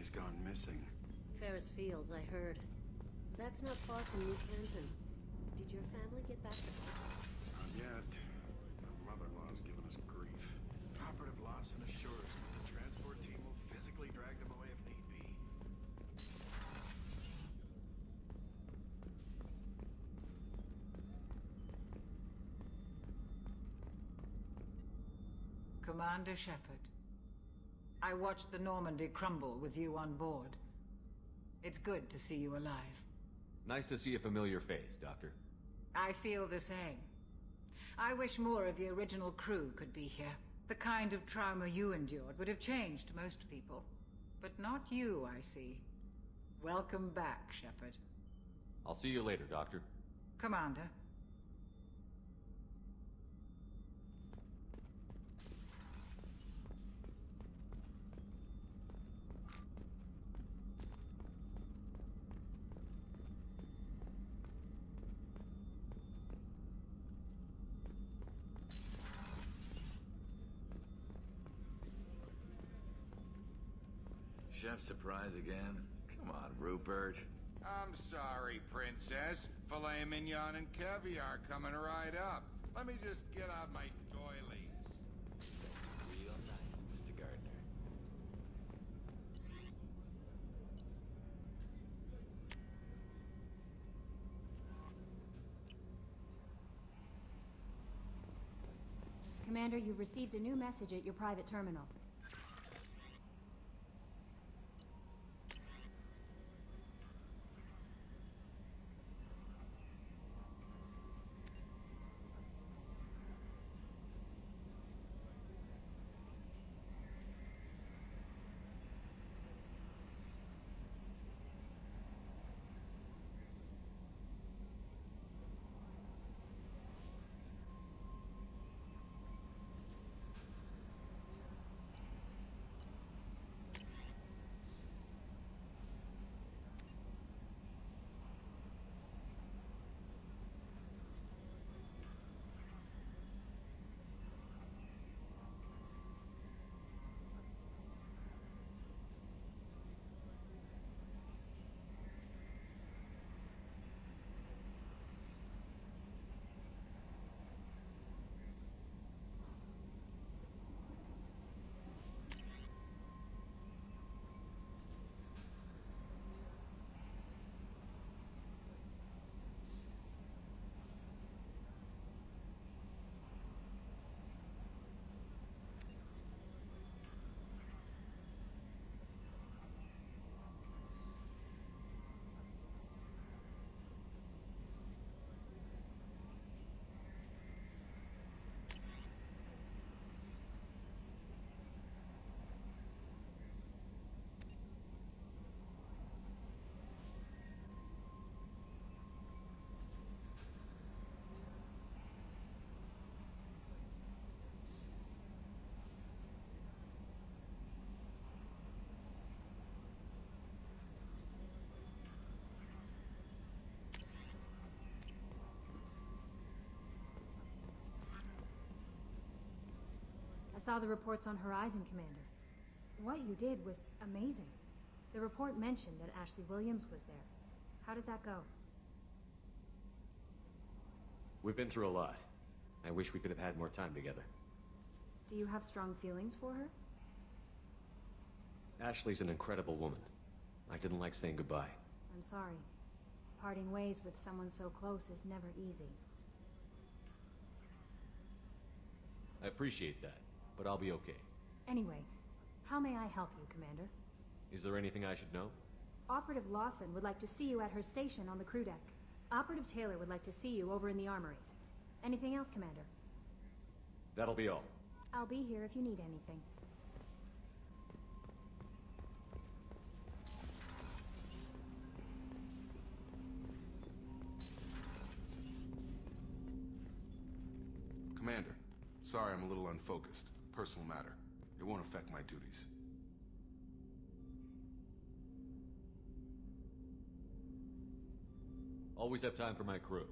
family's gone missing. Ferris Fields, I heard. That's not far from New Canton. Did your family get back? Not yet. My mother-in-law's given us grief. Operative Lawson assures me the transport team will physically drag them away if need be. Commander Shepard, I watched the Normandy crumble with you on board. It's good to see you alive. Nice to see a familiar face, Doctor. I feel the same. I wish more of the original crew could be here. The kind of trauma you endured would have changed most people. But not you, I see. Welcome back, Shepard. I'll see you later, Doctor. Commander. Chef surprise again? Come on, Rupert. I'm sorry, Princess. Filet mignon and caviar coming right up. Let me just get out my doilies. Real nice, Mr. Gardner. Commander, you've received a new message at your private terminal. I saw the reports on Horizon, Commander. What you did was amazing. The report mentioned that Ashley Williams was there. How did that go? We've been through a lot. I wish we could have had more time together. Do you have strong feelings for her? Ashley's an incredible woman. I didn't like saying goodbye. I'm sorry. Parting ways with someone so close is never easy. I appreciate that, but I'll be okay. Anyway, how may I help you, Commander? Is there anything I should know? Operative Lawson would like to see you at her station on the crew deck. Operative Taylor would like to see you over in the armory. Anything else, Commander? That'll be all. I'll be here if you need anything. Commander, sorry I'm a little unfocused. Personal matter. It won't affect my duties. Always have time for my crew.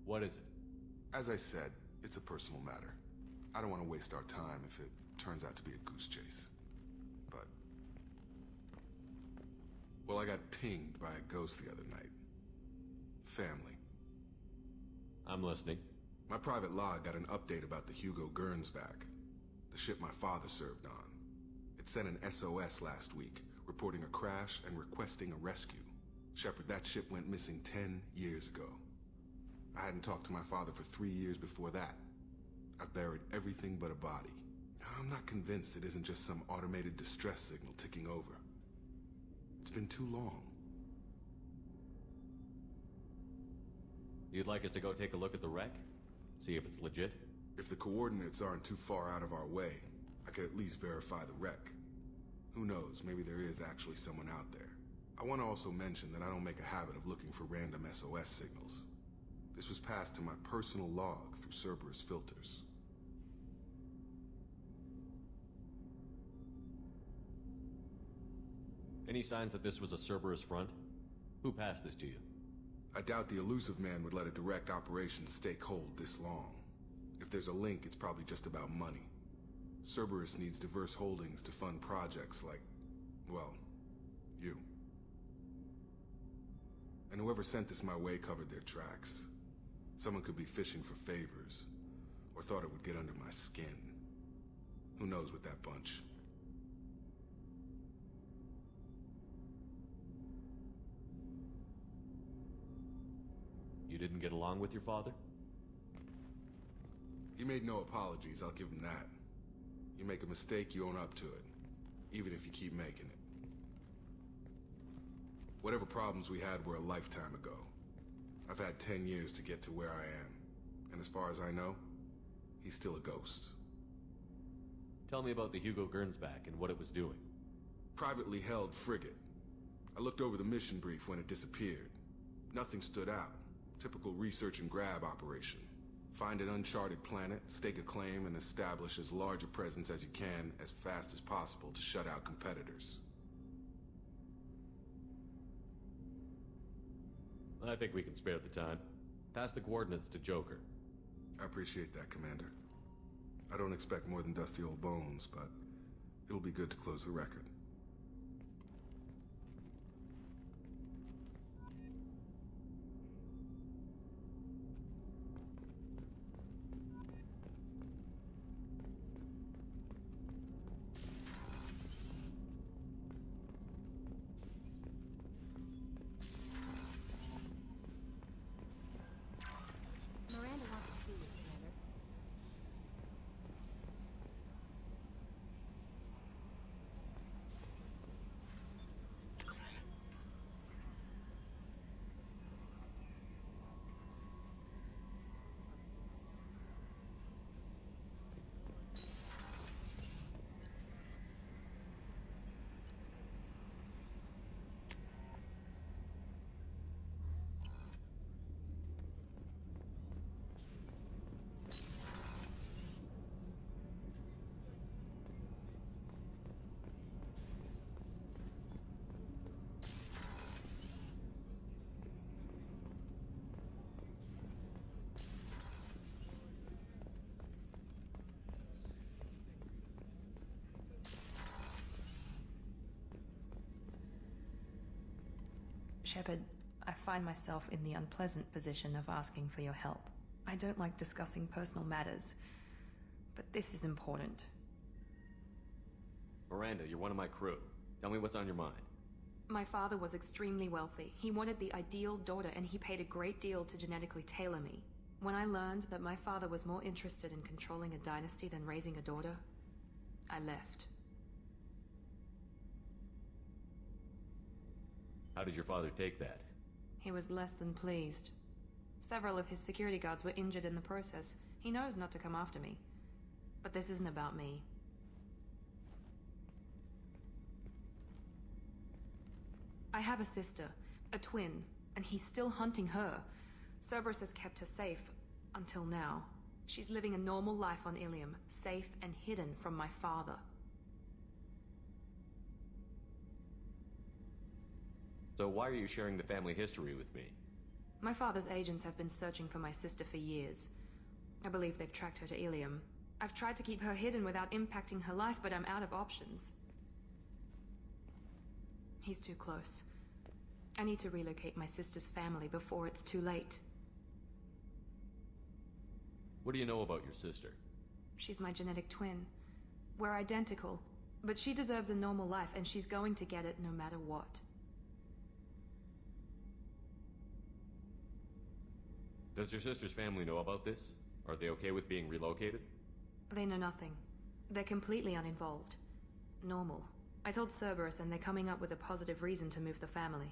What is it? As I said, it's a personal matter. I don't want to waste our time if it turns out to be a goose chase. But Well, I got pinged by a ghost the other night. Family. I'm listening. My private log got an update about the Hugo Gernsback, the ship my father served on. It sent an SOS last week, reporting a crash and requesting a rescue. Shepard, that ship went missing 10 years ago. I hadn't talked to my father for 3 years before that. I've buried everything but a body. I'm not convinced it isn't just some automated distress signal ticking over. It's been too long. You'd like us to go take a look at the wreck? See if it's legit? If the coordinates aren't too far out of our way, I could at least verify the wreck. Who knows, maybe there is actually someone out there. I want to also mention that I don't make a habit of looking for random SOS signals. This was passed to my personal log through Cerberus filters. Any signs that this was a Cerberus front? Who passed this to you? I doubt the Elusive Man would let a direct operation stake hold this long. If there's a link, it's probably just about money. Cerberus needs diverse holdings to fund projects like, well, you. And whoever sent this my way covered their tracks. Someone could be fishing for favors, or thought it would get under my skin. Who knows with that bunch? You didn't get along with your father? He made no apologies, I'll give him that. You make a mistake, you own up to it. Even if you keep making it. Whatever problems we had were a lifetime ago. I've had 10 years to get to where I am. And as far as I know, he's still a ghost. Tell me about the Hugo Gernsback and what it was doing. Privately held frigate. I looked over the mission brief when it disappeared. Nothing stood out. Typical research and grab operation. Find an uncharted planet, stake a claim, and establish as large a presence as you can as fast as possible to shut out competitors. I think we can spare the time. Pass the coordinates to Joker. I appreciate that, Commander. I don't expect more than dusty old bones, but it'll be good to close the record. Miranda wants to see you, Commander. Shepard, I find myself in the unpleasant position of asking for your help. I don't like discussing personal matters, but this is important. Miranda, you're one of my crew. Tell me what's on your mind. My father was extremely wealthy. He wanted the ideal daughter, and he paid a great deal to genetically tailor me. When I learned that my father was more interested in controlling a dynasty than raising a daughter, I left. How did your father take that? He was less than pleased. Several of his security guards were injured in the process. He knows not to come after me. But this isn't about me. I have a sister, a twin, and he's still hunting her. Cerberus has kept her safe, until now. She's living a normal life on Ilium, safe and hidden from my father. So why are you sharing the family history with me? My father's agents have been searching for my sister for years. I believe they've tracked her to Ilium. I've tried to keep her hidden without impacting her life, but I'm out of options. He's too close. I need to relocate my sister's family before it's too late. What do you know about your sister? She's my genetic twin. We're identical, but she deserves a normal life and she's going to get it no matter what. Does your sister's family know about this? Are they okay with being relocated? They know nothing. They're completely uninvolved. Normal. I told Cerberus and they're coming up with a positive reason to move the family.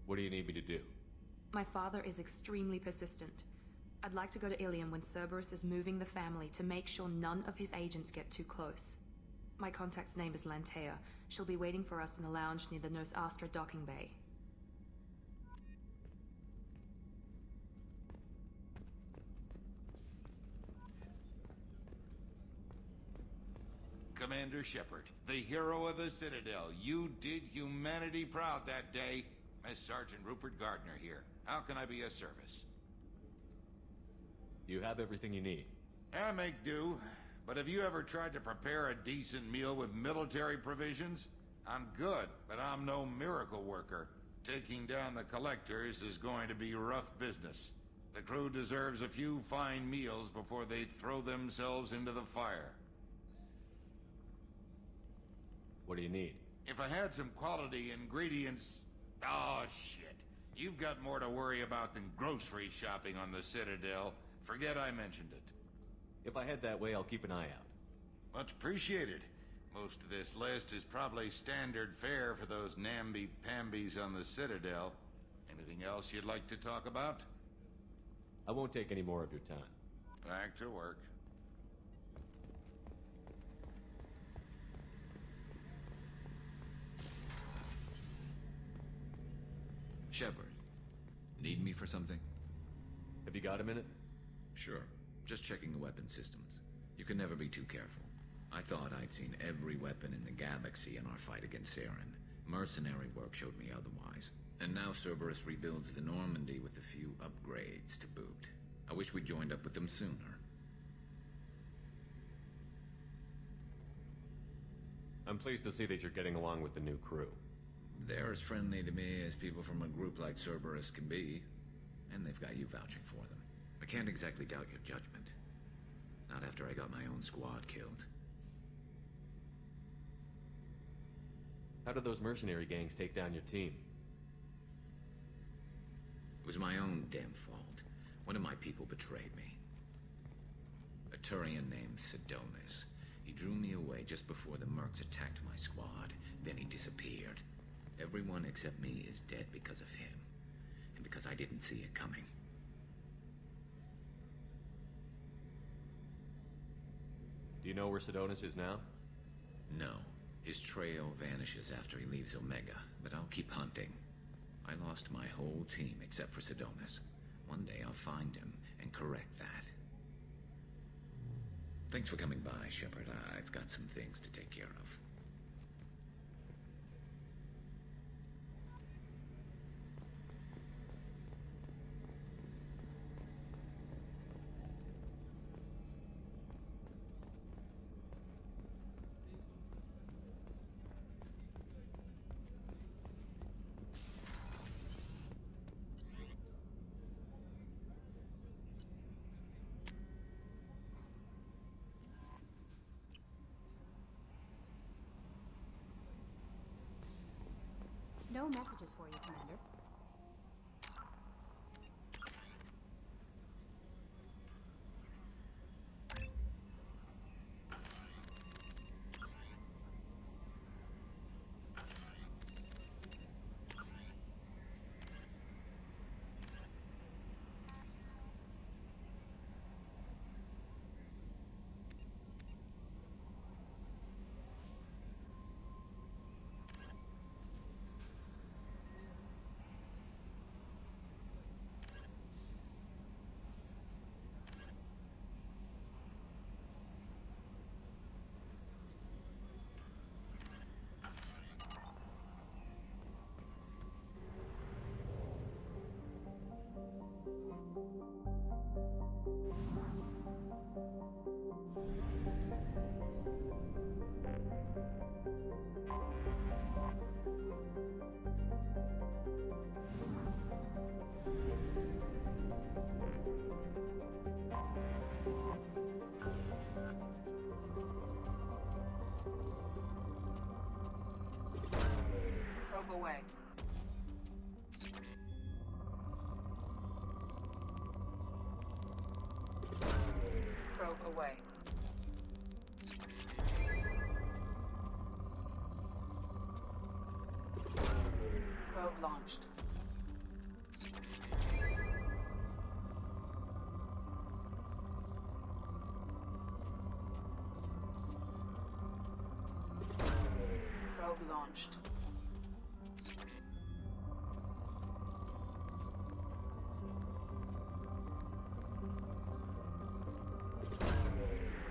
What do you need me to do? My father is extremely persistent. I'd like to go to Ilium when Cerberus is moving the family to make sure none of his agents get too close. My contact's name is Lantea. She'll be waiting for us in the lounge near the Nos Astra docking bay. Commander Shepard, the hero of the Citadel. You did humanity proud that day. As Sergeant Rupert Gardner here. How can I be of service? Do you have everything you need? I make do. But have you ever tried to prepare a decent meal with military provisions? I'm good, but I'm no miracle worker. Taking down the Collectors is going to be rough business. The crew deserves a few fine meals before they throw themselves into the fire. What do you need? If I had some quality ingredients... Oh, shit. You've got more to worry about than grocery shopping on the Citadel. Forget I mentioned it. If I head that way, I'll keep an eye out. Much appreciated. Most of this list is probably standard fare for those namby-pambies on the Citadel. Anything else you'd like to talk about? I won't take any more of your time. Back to work. Shepard, need me for something? Have you got a minute? Sure. Just checking the weapon systems. You can never be too careful. I thought I'd seen every weapon in the galaxy in our fight against Saren. Mercenary work showed me otherwise. And now Cerberus rebuilds the Normandy with a few upgrades to boot. I wish we'd joined up with them sooner. I'm pleased to see that you're getting along with the new crew. They're as friendly to me as people from a group like Cerberus can be. And they've got you vouching for them. I can't exactly doubt your judgment. Not after I got my own squad killed. How did those mercenary gangs take down your team? It was my own damn fault. One of my people betrayed me. A Turian named Sidonis. He drew me away just before the Mercs attacked my squad. Then he disappeared. Everyone except me is dead because of him. And because I didn't see it coming. Do you know where Sidonis is now? No. His trail vanishes after he leaves Omega, but I'll keep hunting. I lost my whole team except for Sidonis. One day I'll find him and correct that. Thanks for coming by, Shepard. I've got some things to take care of. No messages for you, Commander. Probe away. Probe away. Probe launched. Probe launched.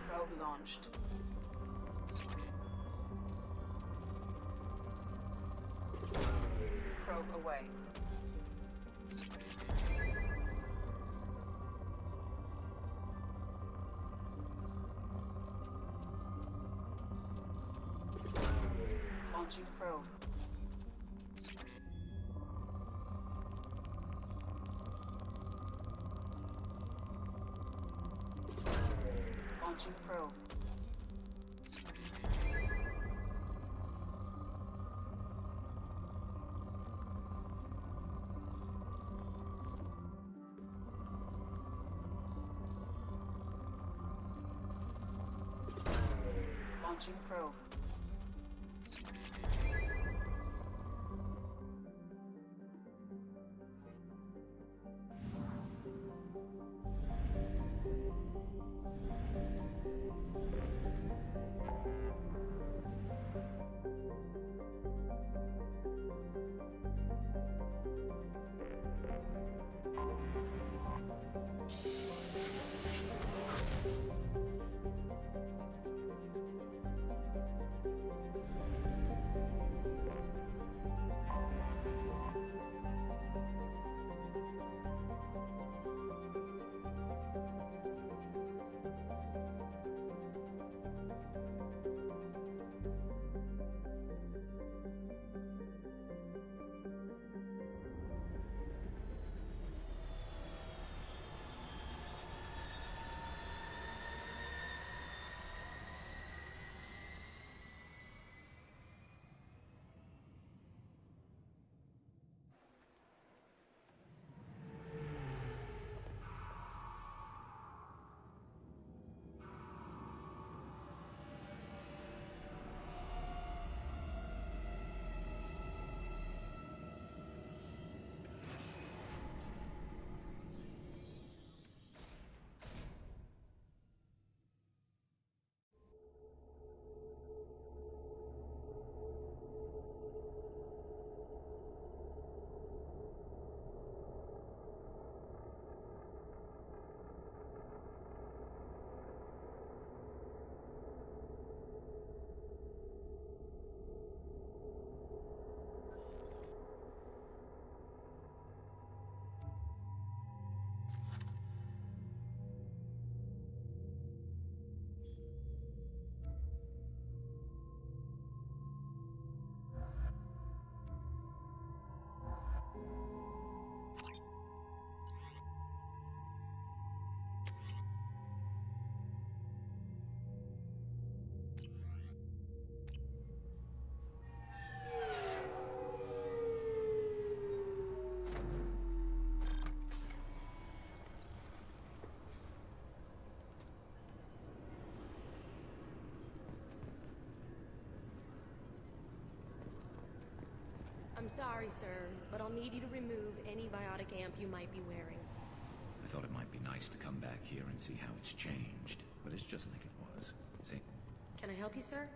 Probe launched. Probe away. Launching probe. Launching probe. Launching probe. I'm sorry, sir, but I'll need you to remove any biotic amp you might be wearing. I thought it might be nice to come back here and see how it's changed, but it's just like it was. See? Can I help you, sir?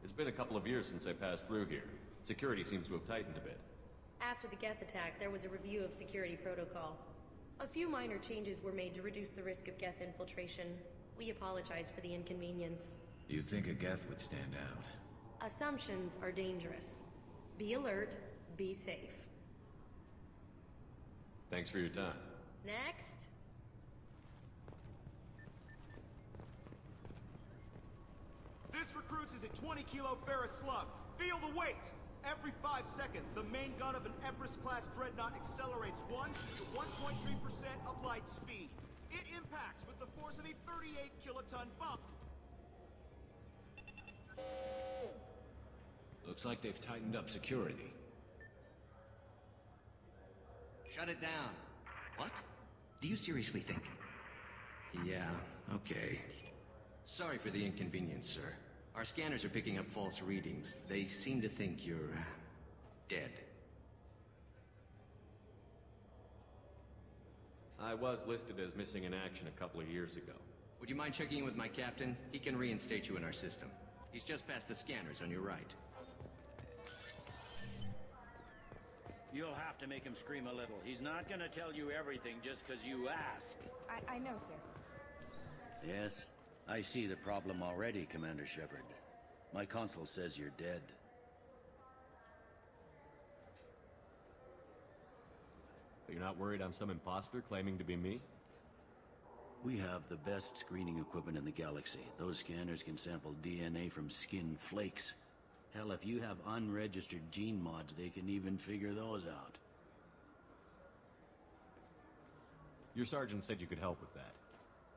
It's been a couple of years since I passed through here. Security seems to have tightened a bit. After the Geth attack, there was a review of security protocol. A few minor changes were made to reduce the risk of Geth infiltration. We apologize for the inconvenience. Do you think a Geth would stand out? Assumptions are dangerous. Be alert, be Be safe. Thanks for your time. Next. This recruits is a 20-kilo ferrous slug. Feel the weight! Every 5 seconds, the main gun of an Everest-class dreadnought accelerates 1 to 1.3% of light speed. It impacts with the force of a 38-kiloton bomb. Looks like they've tightened up security. Shut it down. What? Do you seriously think? Yeah, okay. Sorry for the inconvenience, sir. Our scanners are picking up false readings. They seem to think you're... dead. I was listed as missing in action a couple of years ago. Would you mind checking in with my captain? He can reinstate you in our system. He's just past the scanners on your right. You'll have to make him scream a little. He's not gonna tell you everything just because you ask. I know, sir. Yes, I see the problem already, Commander Shepard. My console says you're dead. You're not worried I'm some imposter claiming to be me? We have the best screening equipment in the galaxy. Those scanners can sample DNA from skin flakes. Hell, if you have unregistered gene mods, they can even figure those out. Your sergeant said you could help with that.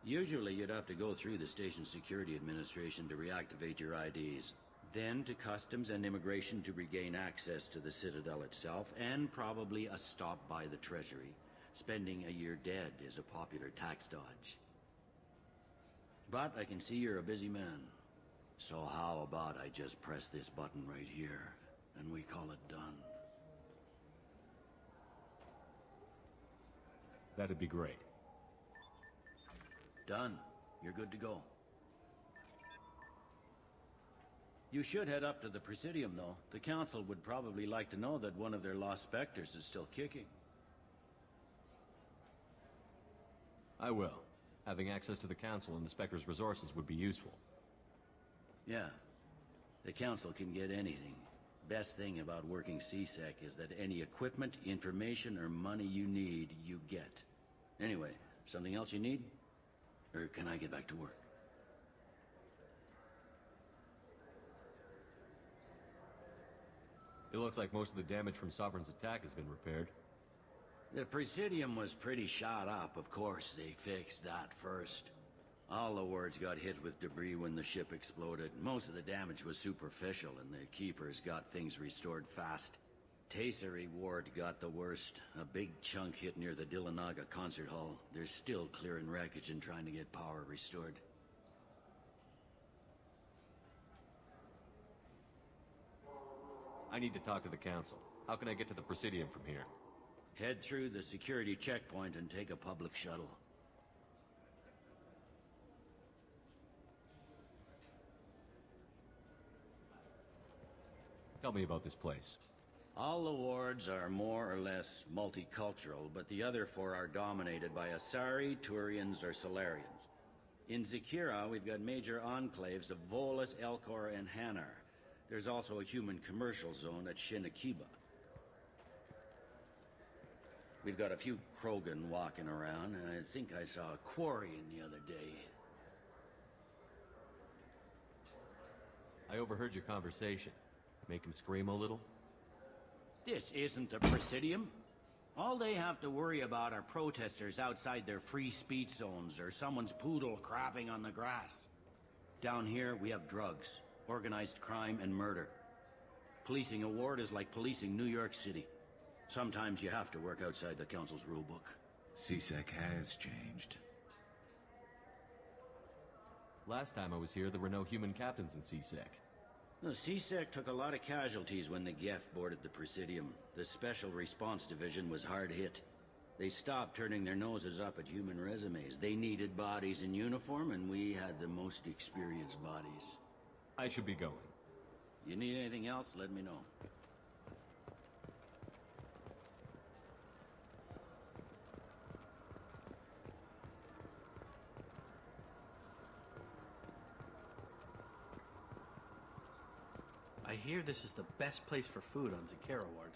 Usually you'd have to go through the station security administration to reactivate your IDs. Then to customs and immigration to regain access to the Citadel itself, and probably a stop by the Treasury. Spending a year dead is a popular tax dodge. But I can see you're a busy man. So how about I just press this button right here, and we call it done? That'd be great. Done. You're good to go. You should head up to the Presidium, though. The Council would probably like to know that one of their lost Spectres is still kicking. I will. Having access to the Council and the Spectre's resources would be useful. Yeah. The Council can get anything. Best thing about working C-Sec is that any equipment, information, or money you need, you get. Anyway, something else you need? Or can I get back to work? It looks like most of the damage from Sovereign's attack has been repaired. The Presidium was pretty shot up, of course. They fixed that first. All the wards got hit with debris when the ship exploded. Most of the damage was superficial, and the Keepers got things restored fast. Tasery Ward got the worst. A big chunk hit near the Dillanaga concert hall. They're still clearing wreckage and trying to get power restored. I need to talk to the Council. How can I get to the Presidium from here? Head through the security checkpoint and take a public shuttle. Tell me about this place. All the wards are more or less multicultural, but the other four are dominated by Asari, Turians, or Solarians. In Zakira, we've got major enclaves of Volus, Elcor, and Hanar. There's also a human commercial zone at Shinakiba. We've got a few Krogan walking around, and I think I saw a Quarian the other day. I overheard your conversation. Make him scream a little? This isn't a Presidium. All they have to worry about are protesters outside their free speech zones or someone's poodle crapping on the grass. Down here, we have drugs, organized crime, and murder. Policing a ward is like policing New York City. Sometimes you have to work outside the Council's rulebook. C-Sec has changed. Last time I was here, there were no human captains in C-Sec. The C-Sec took a lot of casualties when the Geth boarded the Presidium. The Special Response Division was hard hit. They stopped turning their noses up at human resumes. They needed bodies in uniform, and we had the most experienced bodies. I should be going. You need anything else, let me know. I hear this is the best place for food on Zakera Ward.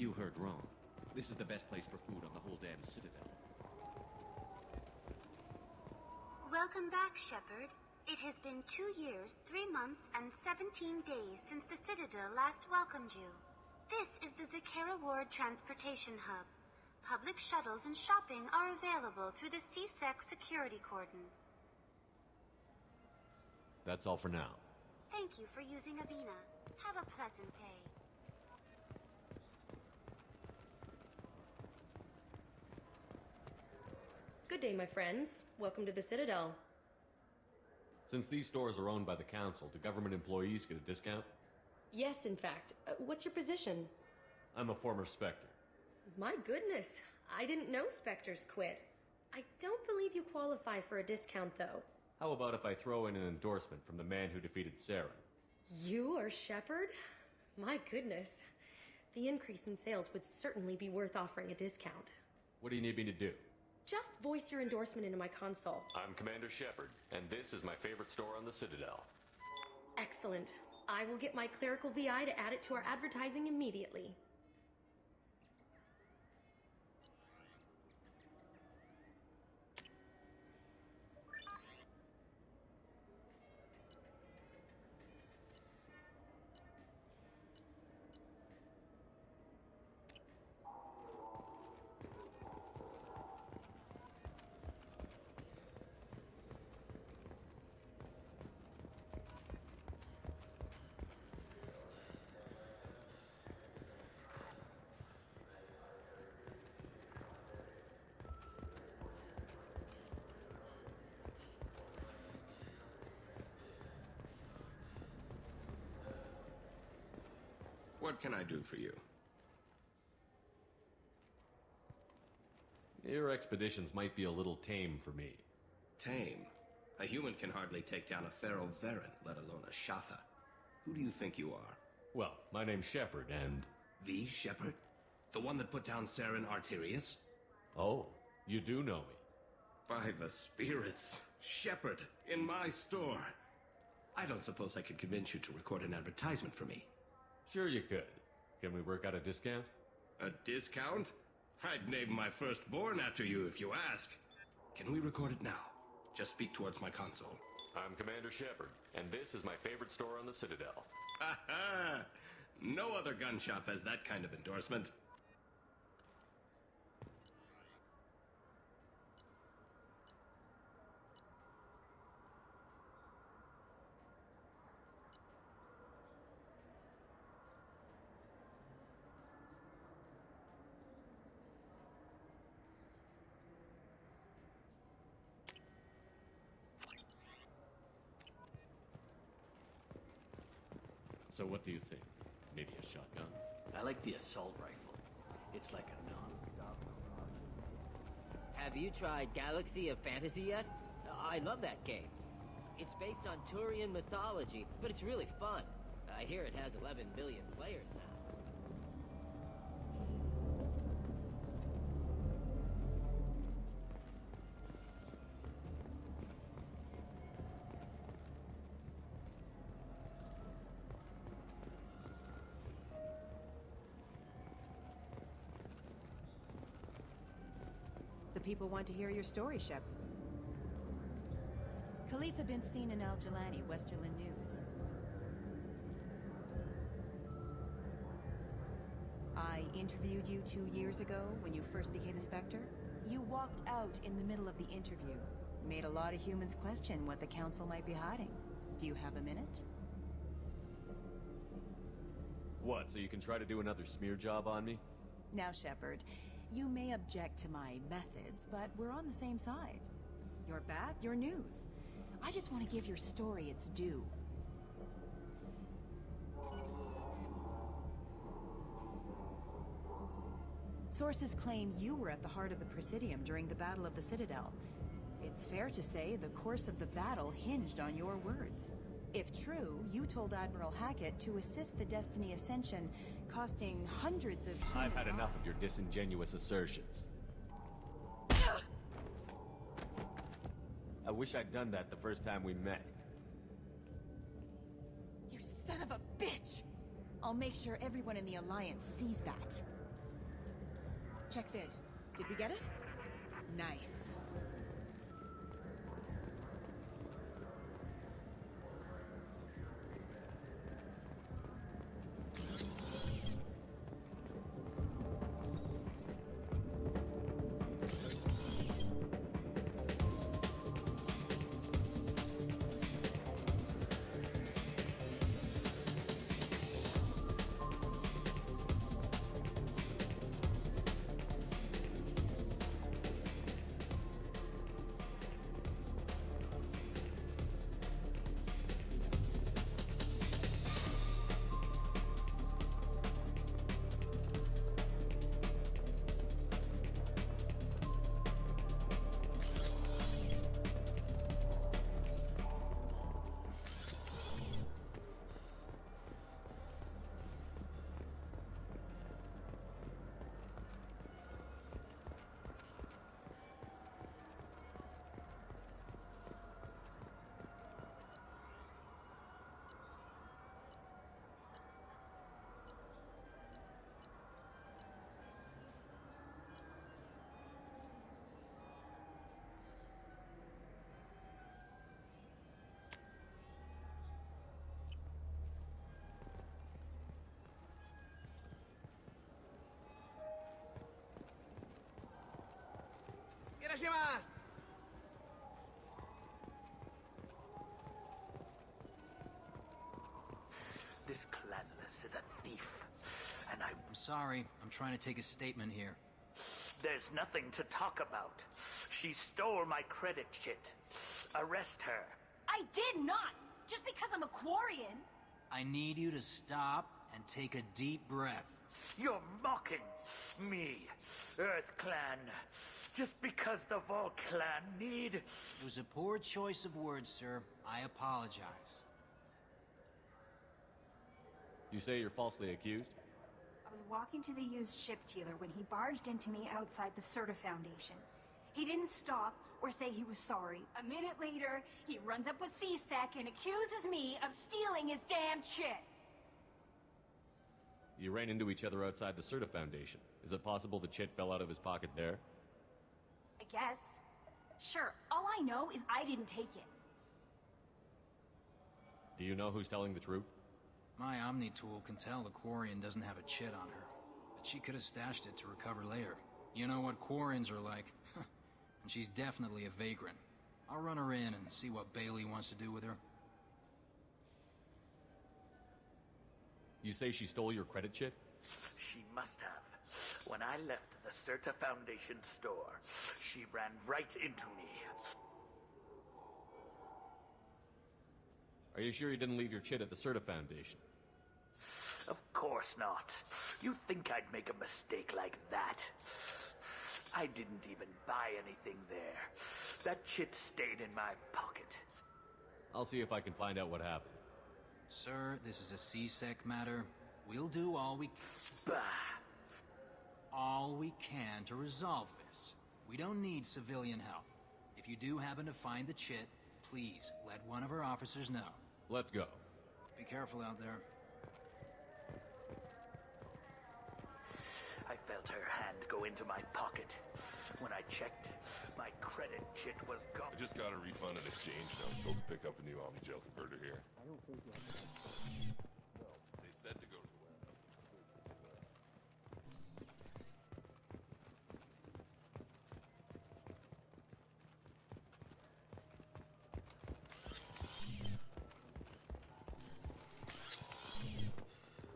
You heard wrong. This is the best place for food on the whole damn Citadel. Welcome back, Shepard. It has been 2 years, 3 months, and 17 days since the Citadel last welcomed you. This is the Zakera Ward Transportation Hub. Public shuttles and shopping are available through the C-Sec security cordon. That's all for now. Thank you for using Avina. Have a pleasant day. Good day, my friends. Welcome to the Citadel. Since these stores are owned by the Council, do government employees get a discount? Yes, in fact. What's your position? I'm a former Spectre. My goodness. I didn't know Spectres quit. I don't believe you qualify for a discount, though. How about if I throw in an endorsement from the man who defeated Saren? You are Shepard? My goodness. The increase in sales would certainly be worth offering a discount. What do you need me to do? Just voice your endorsement into my console. I'm Commander Shepard, and this is my favorite store on the Citadel. Excellent. I will get my clerical VI to add it to our advertising immediately. What can I do for you? Your expeditions might be a little tame for me. Tame? A human can hardly take down a Thero Varen, let alone a Shatha. Who do you think you are? Well, my name's Shepard, and... The Shepard? The one that put down Saren Arterius? Oh, you do know me. By the spirits. Shepard, in my store. I don't suppose I could convince you to record an advertisement for me. Sure you could. Can we work out a discount? A discount? I'd name my firstborn after you if you ask. Can we record it now? Just speak towards my console. I'm Commander Shepard, and this is my favorite store on the Citadel. Ha ha! No other gun shop has that kind of endorsement. So what do you think? Maybe a shotgun? I like the assault rifle. It's like a non. Have you tried Galaxy of Fantasy yet? I love that game. It's based on Turian mythology, but it's really fun. I hear it has 11 billion players now. People want to hear your story, Shep. Khaleesa bint Sinan al-Jilani, Westerland News. I interviewed you 2 years ago when you first became a Spectre. You walked out in the middle of the interview. Made a lot of humans question what the Council might be hiding. Do you have a minute? What, so you can try to do another smear job on me? Now, Shepard, you may object to my methods, but we're on the same side. You're back, you're news. I just want to give your story its due. Sources claim you were at the heart of the Presidium during the Battle of the Citadel. It's fair to say the course of the battle hinged on your words. If true, you told Admiral Hackett to assist the Destiny Ascension, costing hundreds of... I've had enough of your disingenuous assertions. I wish I'd done that the first time we met. You son of a bitch! I'll make sure everyone in the Alliance sees that. Check vid. Did we get it? Nice. This Clanless is a thief, and I'm sorry. I'm trying to take a statement here. There's nothing to talk about. She stole my credit chit. Arrest her. I did not! Just because I'm a Quarian! I need you to stop and take a deep breath. You're mocking me, Earth Clan. Just because the Vault Clan need... It was a poor choice of words, sir. I apologize. You say you're falsely accused? I was walking to the used ship dealer when he barged into me outside the Serta Foundation. He didn't stop or say he was sorry. A minute later, he runs up with C-Sec and accuses me of stealing his damn chit. You ran into each other outside the Serta Foundation. Is it possible the chit fell out of his pocket there? I guess. Sure, all I know is I didn't take it. Do you know who's telling the truth? My Omni tool can tell the Quarian doesn't have a chit on her, but she could have stashed it to recover later. You know what Quarians are like, and she's definitely a vagrant. I'll run her in and see what Bailey wants to do with her. You say she stole your credit chit? She must have. When I left the Serta Foundation store, she ran right into me. Are you sure you didn't leave your chit at the Serta Foundation? Of course not. You think I'd make a mistake like that? I didn't even buy anything there. That chit stayed in my pocket. I'll see if I can find out what happened. Sir, this is a C-Sec matter. We'll do all we... Bah! All we can to resolve this. We don't need civilian help. If you do happen to find the chit, please let one of our officers know. Let's go. Be careful out there. I felt her hand go into my pocket. When I checked, my credit chit was gone. I just got a refund and exchange, and I was told to pick up a new Omni Gel converter here. I don't think They said to go to the web.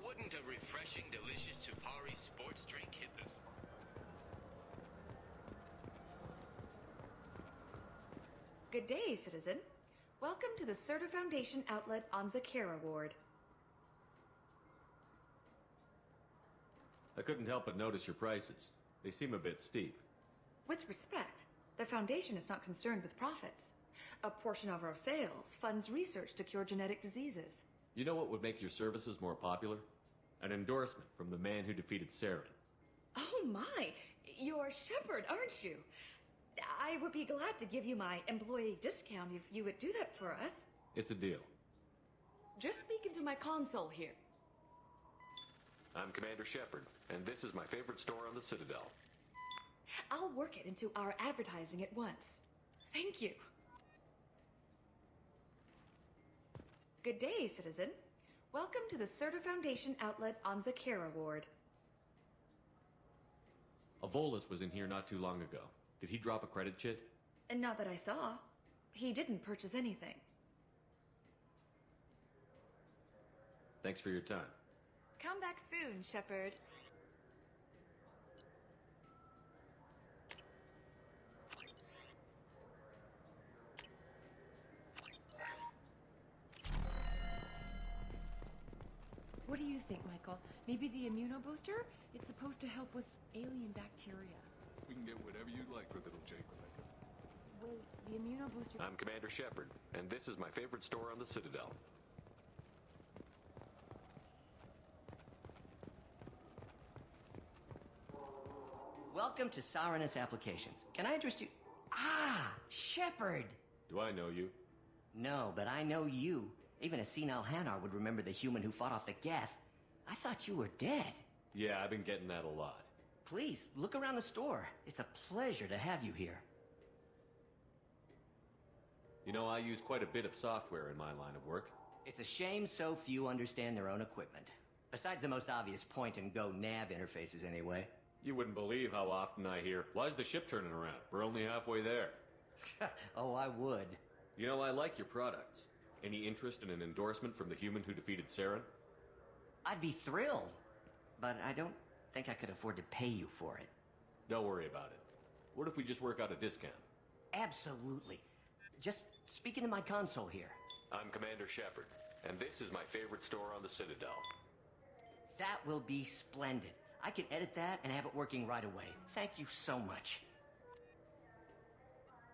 Wouldn't a refreshing, delicious Chipari sports drink hit this? Good day, citizen. Welcome to the Serta Foundation outlet on Zakera Ward. I couldn't help but notice your prices. They seem a bit steep. With respect, the Foundation is not concerned with profits. A portion of our sales funds research to cure genetic diseases. You know what would make your services more popular? An endorsement from the man who defeated Saren. Oh my! You're Shepard, aren't you? I would be glad to give you my employee discount if you would do that for us. It's a deal. Just speak into my console here. I'm Commander Shepard, and this is my favorite store on the Citadel. I'll work it into our advertising at once. Thank you. Good day, citizen. Welcome to the Serta Foundation outlet on Zakera Ward. Avolis was in here not too long ago. Did he drop a credit chit? And not that I saw. He didn't purchase anything. Thanks for your time. Come back soon, Shepard. What do you think, Michael? Maybe the immunobooster? It's supposed to help with alien bacteria. We can get whatever you'd like for little Jake. Wait, the immunobooster... I'm Commander Shepard, and this is my favorite store on the Citadel. Welcome to Saranus Applications. Can I interest you? Ah, Shepard! Do I know you? No, but I know you. Even a senile Hanar would remember the human who fought off the Geth. I thought you were dead. Yeah, I've been getting that a lot. Please, look around the store. It's a pleasure to have you here. You know, I use quite a bit of software in my line of work. It's a shame so few understand their own equipment. Besides the most obvious point-and-go nav interfaces, anyway. You wouldn't believe how often I hear, "Why's the ship turning around? We're only halfway there." Oh, I would. You know, I like your products. Any interest in an endorsement from the human who defeated Saren? I'd be thrilled. But I don't think I could afford to pay you for it. Don't worry about it. What if we just work out a discount? Absolutely. Just speak into my console here. I'm Commander Shepard, and this is my favorite store on the Citadel. That will be splendid. I can edit that and have it working right away. Thank you so much.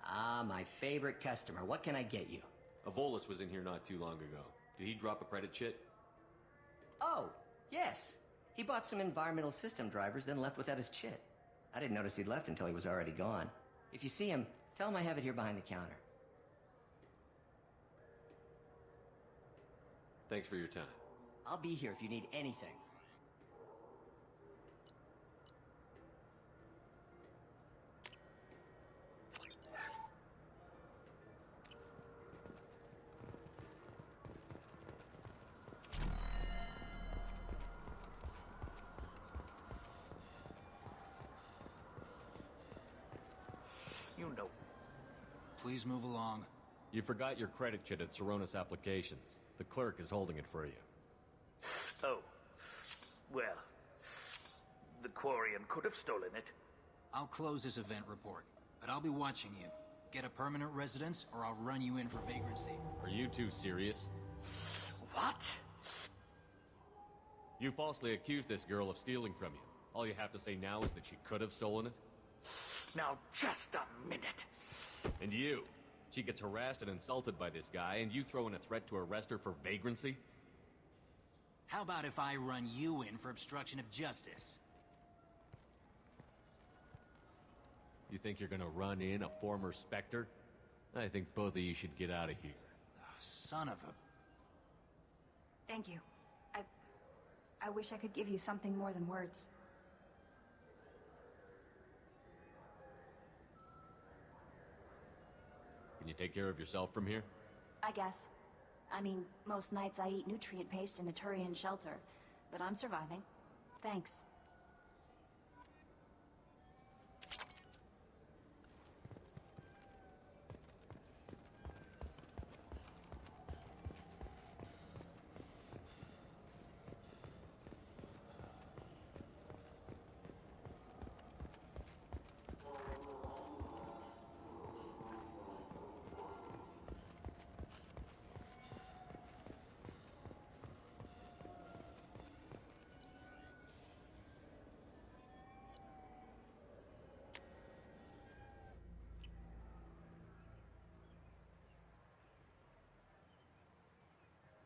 Ah, my favorite customer. What can I get you? Avolis was in here not too long ago. Did he drop a credit chit? Oh, yes. He bought some environmental system drivers, then left without his chit. I didn't notice he'd left until he was already gone. If you see him, tell him I have it here behind the counter. Thanks for your time. I'll be here if you need anything. You know. Please move along. You forgot your credit chit at Saranus Applications. The clerk is holding it for you. Oh. Well. The Quarian could have stolen it. I'll close this event report, but I'll be watching you. Get a permanent residence, or I'll run you in for vagrancy. Are you two serious? What? You falsely accused this girl of stealing from you. All you have to say now is that she could have stolen it? Now, just a minute. And you? She gets harassed and insulted by this guy, and you throw in a threat to arrest her for vagrancy? How about if I run you in for obstruction of justice? You think you're gonna run in a former Spectre? I think both of you should get out of here. Oh, son of a... Thank you. I wish I could give you something more than words. Can you take care of yourself from here? I guess. I mean, most nights I eat nutrient paste in a Turian shelter, but I'm surviving. Thanks.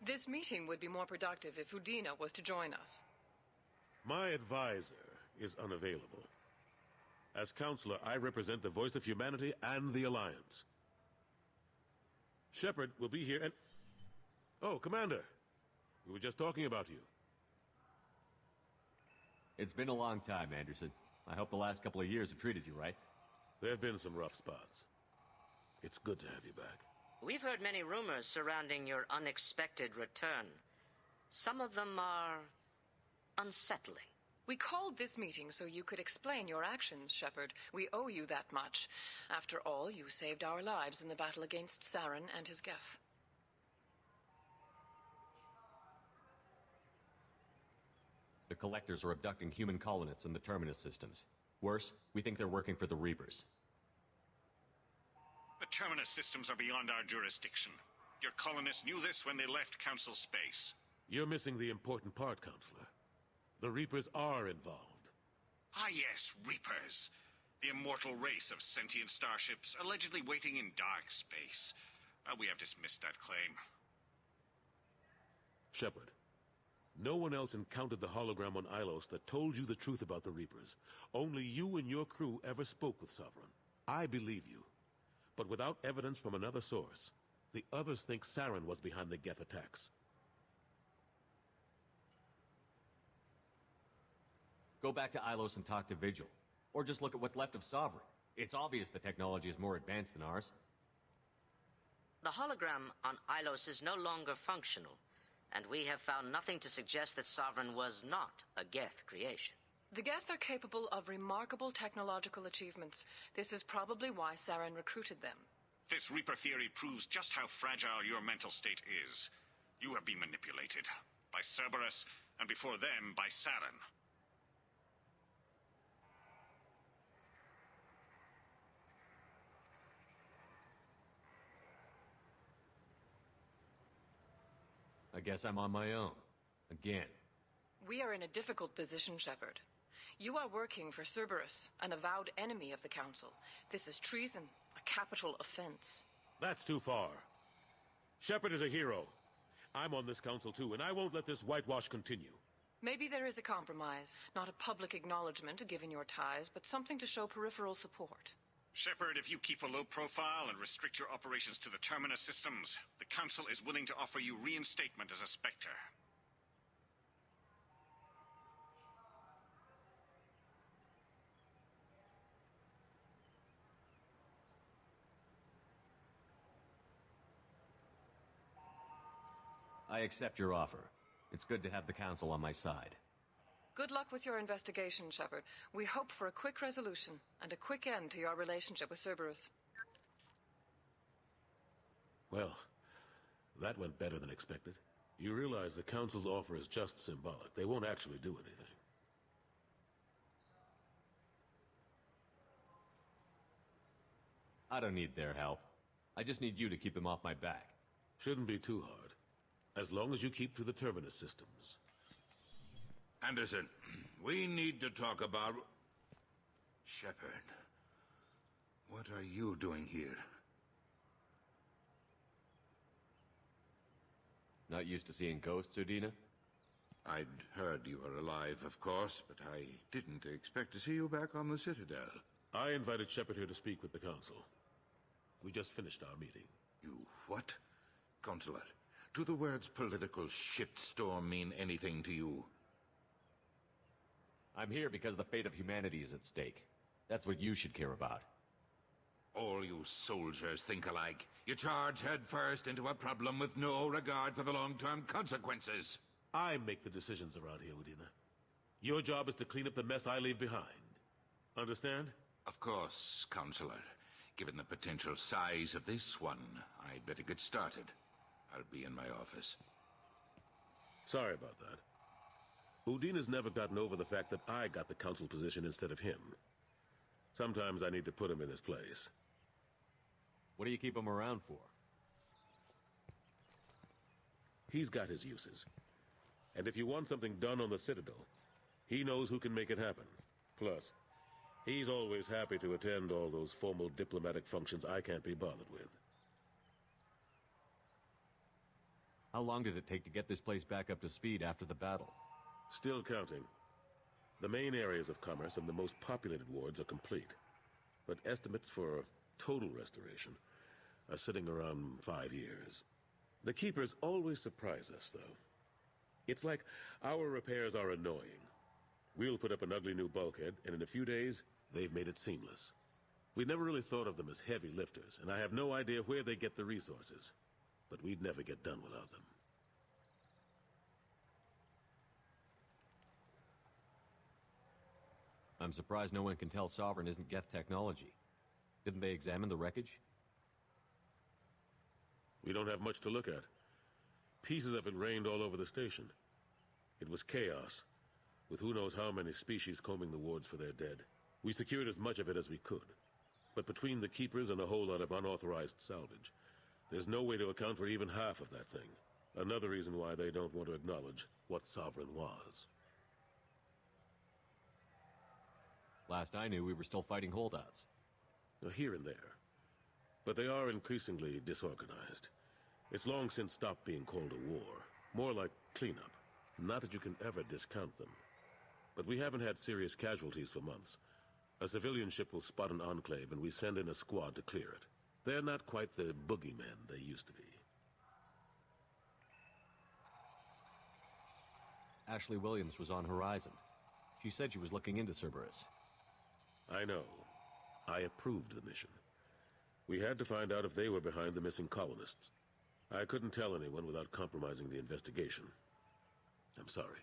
This meeting would be more productive if Udina was to join us. My advisor is unavailable. As counselor, I represent the voice of humanity and the Alliance. Shepard will be here and... Oh, Commander. We were just talking about you. It's been a long time, Anderson. I hope the last couple of years have treated you right. There have been some rough spots. It's good to have you back. We've heard many rumors surrounding your unexpected return. Some of them are unsettling. We called this meeting so you could explain your actions, Shepard. We owe you that much. After all, you saved our lives in the battle against Saren and his Geth. The Collectors are abducting human colonists in the Terminus systems. Worse, we think they're working for the Reapers. The Terminus systems are beyond our jurisdiction. Your colonists knew this when they left Council space. You're missing the important part, Counselor. The Reapers are involved. Ah yes, Reapers. The immortal race of sentient starships allegedly waiting in dark space. We have dismissed that claim. Shepard, no one else encountered the hologram on Ilos that told you the truth about the Reapers. Only you and your crew ever spoke with Sovereign. I believe you. But without evidence from another source, the others think Saren was behind the Geth attacks. Go back to Ilos and talk to Vigil. Or just look at what's left of Sovereign. It's obvious the technology is more advanced than ours. The hologram on Ilos is no longer functional, and we have found nothing to suggest that Sovereign was not a Geth creation. The Geth are capable of remarkable technological achievements. This is probably why Saren recruited them. This Reaper theory proves just how fragile your mental state is. You have been manipulated. By Cerberus, and before them, by Saren. I guess I'm on my own. Again. We are in a difficult position, Shepard. You are working for Cerberus, an avowed enemy of the Council. This is treason, a capital offense. That's too far. Shepard is a hero. I'm on this council too, and I won't let this whitewash continue. Maybe there is a compromise. Not a public acknowledgement given your ties, but something to show peripheral support. Shepard, if you keep a low profile and restrict your operations to the Terminus systems, the Council is willing to offer you reinstatement as a Spectre. I accept your offer. It's good to have the Council on my side. Good luck with your investigation, Shepard. We hope for a quick resolution and a quick end to your relationship with Cerberus. Well, that went better than expected. You realize the Council's offer is just symbolic. They won't actually do anything. I don't need their help. I just need you to keep them off my back. Shouldn't be too hard. As long as you keep to the Terminus systems. Anderson, we need to talk about... Shepard, what are you doing here? Not used to seeing ghosts, Udina? I'd heard you were alive, of course, but I didn't expect to see you back on the Citadel. I invited Shepard here to speak with the Council. We just finished our meeting. You what? Consulate, do the words political shitstorm mean anything to you? I'm here because the fate of humanity is at stake. That's what you should care about. All you soldiers think alike. You charge headfirst into a problem with no regard for the long-term consequences. I make the decisions around here, Udina. Your job is to clean up the mess I leave behind. Understand? Of course, Counselor. Given the potential size of this one, I'd better get started. I'll be in my office. Sorry about that. Udina's never gotten over the fact that I got the Council position instead of him. Sometimes I need to put him in his place. What do you keep him around for? He's got his uses. And if you want something done on the Citadel, he knows who can make it happen. Plus, he's always happy to attend all those formal diplomatic functions I can't be bothered with. How long did it take to get this place back up to speed after the battle? Still counting. The main areas of commerce and the most populated wards are complete. But estimates for total restoration are sitting around 5 years. The Keepers always surprise us, though. It's like our repairs are annoying, We'll put up an ugly new bulkhead, and in a few days, they've made it seamless. We never really thought of them as heavy lifters, and I have no idea where they get the resources. But we'd never get done without them. I'm surprised no one can tell Sovereign isn't Geth technology. Didn't they examine the wreckage? We don't have much to look at. Pieces of it rained all over the station. It was chaos, with who knows how many species combing the wards for their dead. We secured as much of it as we could. But between the Keepers and a whole lot of unauthorized salvage, there's no way to account for even half of that thing. Another reason why they don't want to acknowledge what Sovereign was. Last I knew, we were still fighting holdouts. Here and there. But they are increasingly disorganized. It's long since stopped being called a war. More like cleanup. Not that you can ever discount them. But we haven't had serious casualties for months. A civilian ship will spot an enclave and we send in a squad to clear it. They're not quite the boogeymen they used to be. Ashley Williams was on Horizon. She said she was looking into Cerberus. I know. I approved the mission. We had to find out if they were behind the missing colonists. I couldn't tell anyone without compromising the investigation. I'm sorry.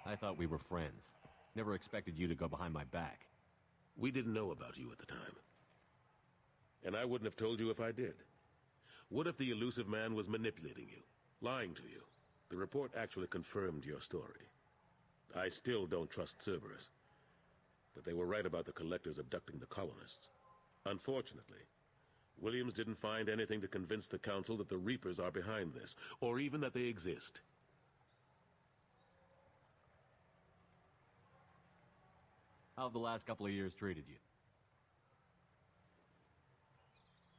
I thought we were friends. Never expected you to go behind my back. We didn't know about you at the time. And I wouldn't have told you if I did. What if the elusive man was manipulating you, lying to you? The report actually confirmed your story. I still don't trust Cerberus. But they were right about the Collectors abducting the colonists. Unfortunately, Williams didn't find anything to convince the Council that the Reapers are behind this, or even that they exist. How have the last couple of years treated you?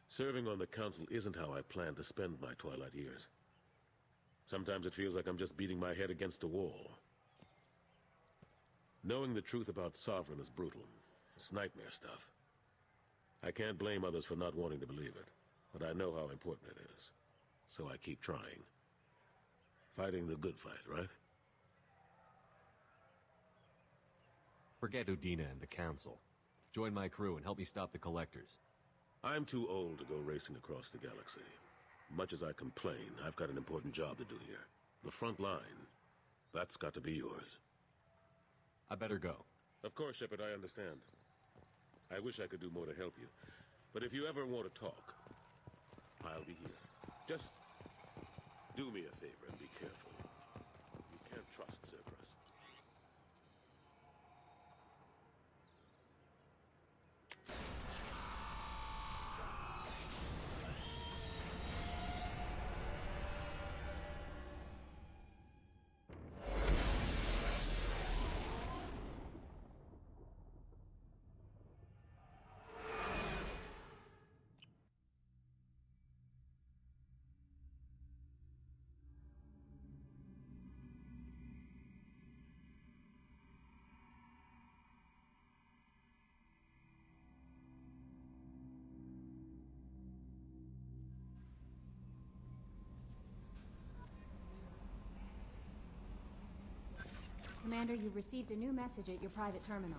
Serving on the Council isn't how I plan to spend my twilight years. Sometimes it feels like I'm just beating my head against a wall. Knowing the truth about Sovereign is brutal. It's nightmare stuff. I can't blame others for not wanting to believe it, but I know how important it is. So I keep trying. Fighting the good fight, right? Forget Udina and the Council. Join my crew and help me stop the Collectors. I'm too old to go racing across the galaxy. Much as I complain, I've got an important job to do here. The front line. That's got to be yours. I better go. Of course, Shepard, I understand. I wish I could do more to help you. But if you ever want to talk, I'll be here. Just do me a favor and be careful. You can't trust Cerberus. Commander, you've received a new message at your private terminal.